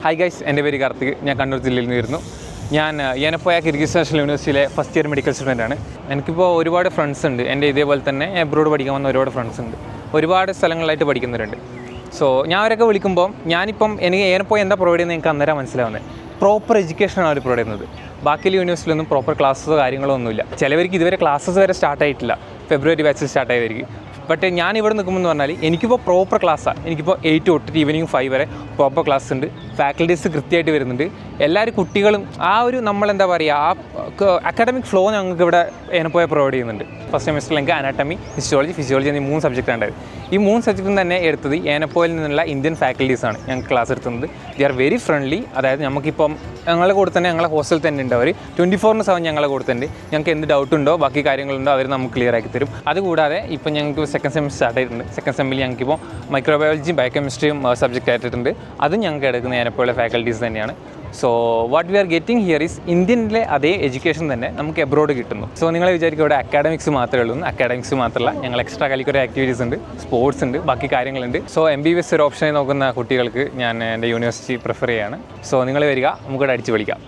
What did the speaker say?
Hi guys, എൻ്റെ പേര് കാർത്തിക്. ഞാൻ കണ്ണൂർ ജില്ലയിൽ നിന്ന് വരുന്നു. ഞാൻ ഏനപ്പോയ കിർഗിസ് നാഷണൽ യൂണിവേഴ്സിറ്റിയിലെ ഫസ്റ്റ് ഇയർ മെഡിക്കൽ സ്റ്റുഡൻ്റാണ്. എനിക്കിപ്പോൾ ഒരുപാട് ഫ്രണ്ട്സ് ഉണ്ട്. എൻ്റെ ഇതേപോലെ തന്നെ എബ്രോഡ് പഠിക്കാൻ വന്ന ഒരുപാട് ഫ്രണ്ട്സ് ഉണ്ട്. ഒരുപാട് സ്ഥലങ്ങളായിട്ട് പഠിക്കുന്നവരുണ്ട്. സോ ഞാൻ അവരൊക്കെ വിളിക്കുമ്പോൾ ഞാനിപ്പം എനിക്ക് ഏനപ്പോയ എന്താ പ്രൊവൈഡ് ചെയ്യുന്നത് എനിക്ക് അന്നേരം മനസ്സിലാവുന്നത്. പ്രോപ്പർ എഡ്യൂക്കേഷനാണ് അവർ പ്രൊവൈഡ് ചെയ്യുന്നത്. ബാക്കിയുള്ള യൂണിവേഴ്സിറ്റിയിലൊന്നും പ്രോപ്പർ ക്ലാസ്സോ കാര്യങ്ങളോ ഒന്നുമില്ല. ചിലവർക്ക് ഇതുവരെ ക്ലാസ്സസ് വരെ സ്റ്റാർട്ടായിട്ടില്ല. ഫെബ്രുവരി ബാച്ചിൽ സ്റ്റാർട്ടായവർക്ക്. ബട്ട് ഞാൻ ഇവിടെ നിൽക്കുമ്പോൾ എന്ന് പറഞ്ഞാൽ എനിക്കിപ്പോൾ പ്രോപ്പർ ക്ലാസ്സാണ്. എനിക്കിപ്പോൾ 8 തൊട്ട് ഈവനിങ് 5 വരെ പ്രോപ്പർ ക്ലാസ് ഉണ്ട്. ഫാക്കൽറ്റീസ് കൃത്യമായിട്ട് വരുന്നുണ്ട്. എല്ലാവരും കുട്ടികളും ആ ഒരു നമ്മളെന്താ പറയുക ആ അക്കാഡമിക് ഫ്ലോ ഞങ്ങൾക്ക് ഇവിടെ ഏനപ്പോയ പ്രൊവൈഡ് ചെയ്യുന്നുണ്ട്. ഫസ്റ്റ് സെമിസ്റ്ററിൽ എനിക്ക് അനാട്ടമി, ഫിസിയോളജി എന്നീ 3 സബ്ജക്റ്റാണ് ഉണ്ടായത്. ഈ 3 സബ്ജക്റ്റും തന്നെ എടുത്തത് ഏനപ്പോയിൽ നിന്നുള്ള ഇന്ത്യൻ ഫാക്കൽറ്റീസാണ് ഞങ്ങൾക്ക് ക്ലാസ് എടുത്തുന്നത്. They are very friendly. അതായത് നമുക്കിപ്പം ഞങ്ങളുടെ കൂടെ തന്നെ ഞങ്ങളെ ഹോസ്റ്റലിൽ തന്നെ ഉണ്ട്. അവർ 24/7 ഞങ്ങളെ കൂടെ തന്നെ. ഞങ്ങൾക്ക് എന്ത് ഡൗട്ടുണ്ടോ ബാക്കി കാര്യങ്ങളുണ്ടോ അവർ നമുക്ക് ക്ലിയർ ആക്കി തരും. അതുകൂടാതെ ഇപ്പം ഞങ്ങൾക്ക് സെക്കൻഡ് സെമിസ്റ്റർ സ്റ്റാർട്ട് ആയിട്ടുണ്ട്. സെക്കൻഡ് സെമ്മിൽ ഞങ്ങൾക്കിപ്പോൾ മൈക്രോബയോളജിയും ബയോകെമിസ്ട്രിയും സബ്ജക്റ്റ് ആയിട്ടുണ്ട്. അതും ഞങ്ങൾക്ക് എടുക്കുന്ന ഏനപ്പോയിലെ ഫാക്കൽറ്റീസ് തന്നെയാണ്. So what we are getting here is ഇന്ത്യനിലെ അതേ എഡ്യൂക്കേഷൻ തന്നെ നമുക്ക് എബ്രോഡ് കിട്ടുന്നു. സോ നിങ്ങൾ വിചാരിക്കും ഇവിടെ അക്കാഡമിക്സ് മാത്രമേ ഉള്ളൂ. അക്കാഡമിക്സ് മാത്രമല്ല, ഞങ്ങൾ എക്സ്ട്രാ കരിക്കുലർ ആക്ടിവിറ്റീസ് ഉണ്ട്, സ്പോർട്സ് ഉണ്ട്, ബാക്കി കാര്യങ്ങളുണ്ട്. സോ MBBS ഒരു ഓപ്ഷനായി നോക്കുന്ന കുട്ടികൾക്ക് ഞാൻ എൻ്റെ യൂണിവേഴ്സിറ്റി പ്രിഫർ ചെയ്യുകയാണ്. സോ നിങ്ങൾ വരിക, നമുക്കിവിടെ അടിച്ച് പഠിക്കാം.